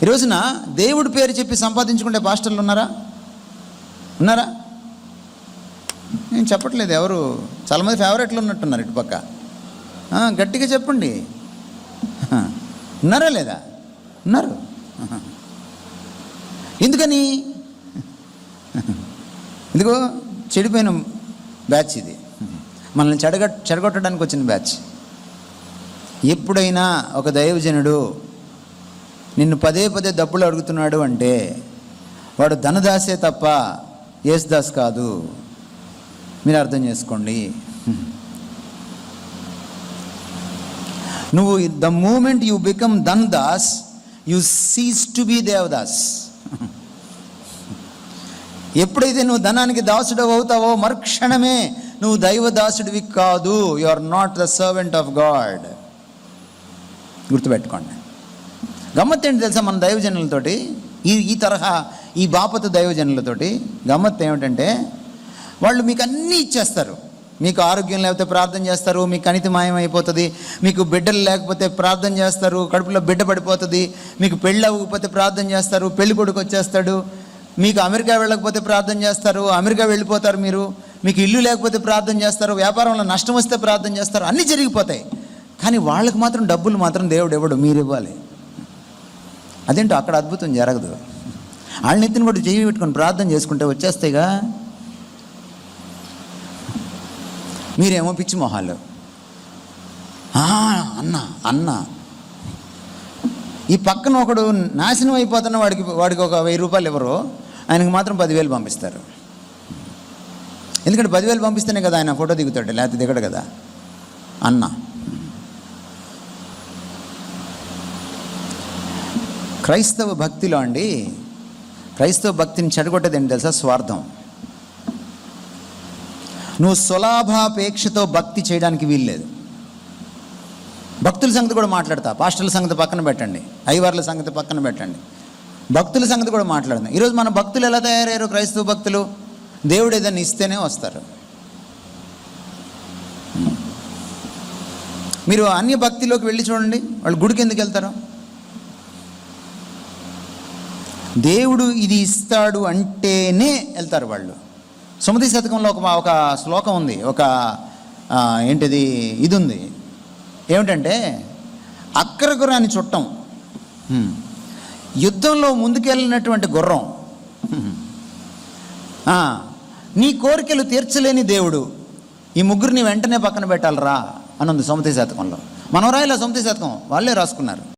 ఈ రోజున దేవుడి పేరు చెప్పి సంపాదించుకునే పాస్టర్లు ఉన్నారా? నేను చెప్పట్లేదు, ఎవరు చాలామంది ఫేవరెట్లు ఉన్నట్టున్నారు ఇటుపక్క. గట్టిగా చెప్పండి, ఉన్నారా లేదా? ఉన్నారు. ఎందుకని? ఇదిగో చెడిపోయిన బ్యాచ్ ఇది, మనల్ని చెడగొట్టడానికి వచ్చిన బ్యాచ్. ఎప్పుడైనా ఒక దైవజనుడు నిన్ను పదే పదే డబ్బులు అడుగుతున్నాడు అంటే వాడు ధనదాసే తప్ప యేసుదాస్ కాదు. మీరు అర్థం చేసుకోండి. నువ్వు the moment you become Dhanadas you cease to be Devdas. ఎప్పుడైతే నువ్వు ధనానికి దాసుడు అవుతావో మరుక్షణమే నువ్వు దైవదాసుడివి కాదు. You are not the servant of God. గుర్తుపెట్టుకోండి. గమ్మత్తు ఏంటి తెలుసా? మన దైవజనులతోటి ఈ తరహా ఈ బాపత దైవజనులతోటి గమ్మత్తు ఏమిటంటే, వాళ్ళు మీకు అన్నీ ఇచ్చేస్తారు. మీకు ఆరోగ్యం లేకపోతే ప్రార్థన చేస్తారు, మీకు కణితి మాయమైపోతుంది, మీకు బిడ్డలు లేకపోతే ప్రార్థన చేస్తారు, కడుపులో బిడ్డ పడిపోతుంది, మీకు పెళ్ళి అవ్వకపోతే ప్రార్థన చేస్తారు, పెళ్లి కొడుకు వచ్చేస్తాడు, మీకు అమెరికా వెళ్ళకపోతే ప్రార్థన చేస్తారు, అమెరికా వెళ్ళిపోతారు మీరు, మీకు ఇల్లు లేకపోతే ప్రార్థన చేస్తారు, వ్యాపారంలో నష్టం వస్తే ప్రార్థన చేస్తారు, అన్నీ జరిగిపోతాయి. కానీ వాళ్ళకి మాత్రం డబ్బులు మాత్రం దేవుడు ఇవ్వడు, మీరు ఇవ్వాలి. అదేంటో అక్కడ అద్భుతం జరగదు. వాళ్ళని ఎత్తిన కూడా చెయ్యి పెట్టుకొని ప్రార్థన చేసుకుంటే వచ్చేస్తాయిగా. మీరేమో పిచ్చి మొహాలు. అన్న ఈ పక్కన ఒకడు నాశనం అయిపోతున్న వాడికి ఒక 1000 రూపాయలు ఇవ్వరు, ఆయనకు మాత్రం 10,000 పంపిస్తారు. ఎందుకంటే 10,000 పంపిస్తేనే కదా ఆయన ఫోటో దిగుతాడు, లేకపోతే దిగడు కదా. అన్న క్రైస్తవ భక్తిలో అండి, క్రైస్తవ భక్తిని చెడగొట్టేది ఏంటి తెలుసా? స్వార్థం. నువ్వు స్వలాభాపేక్షతో భక్తి చేయడానికి వీల్లేదు. భక్తుల సంగతి కూడా మాట్లాడతా, పాస్టర్ల సంగతి పక్కన పెట్టండి, అయ్యవార్ల సంగతి పక్కన పెట్టండి, భక్తుల సంగతి కూడా మాట్లాడదాం. ఈరోజు మన భక్తులు ఎలా తయారయ్యారు? క్రైస్తవ భక్తులు దేవుడు ఏదైనా ఇస్తేనే వస్తారు. మీరు అన్య భక్తిలోకి వెళ్ళి చూడండి, వాళ్ళు గుడికి ఎందుకు వెళ్తారు? దేవుడు ఇది ఇస్తాడు అంటేనే వెళ్తారు వాళ్ళు. సుమతి శతకంలో ఒక శ్లోకం ఉంది, ఒక ఏంటిది ఇది ఉంది, ఏమిటంటే అక్కర గుర్రాన్ని చుట్టం, యుద్ధంలో ముందుకెళ్ళినటువంటి గుర్రం, నీ కోరికలు తీర్చలేని దేవుడు, ఈ ముగ్గురిని వెంటనే పక్కన పెట్టాలరా అని ఉంది సుమతి శతకంలో. మనం రాయలే సుమతి శతకం, వాళ్ళే రాసుకున్నారు.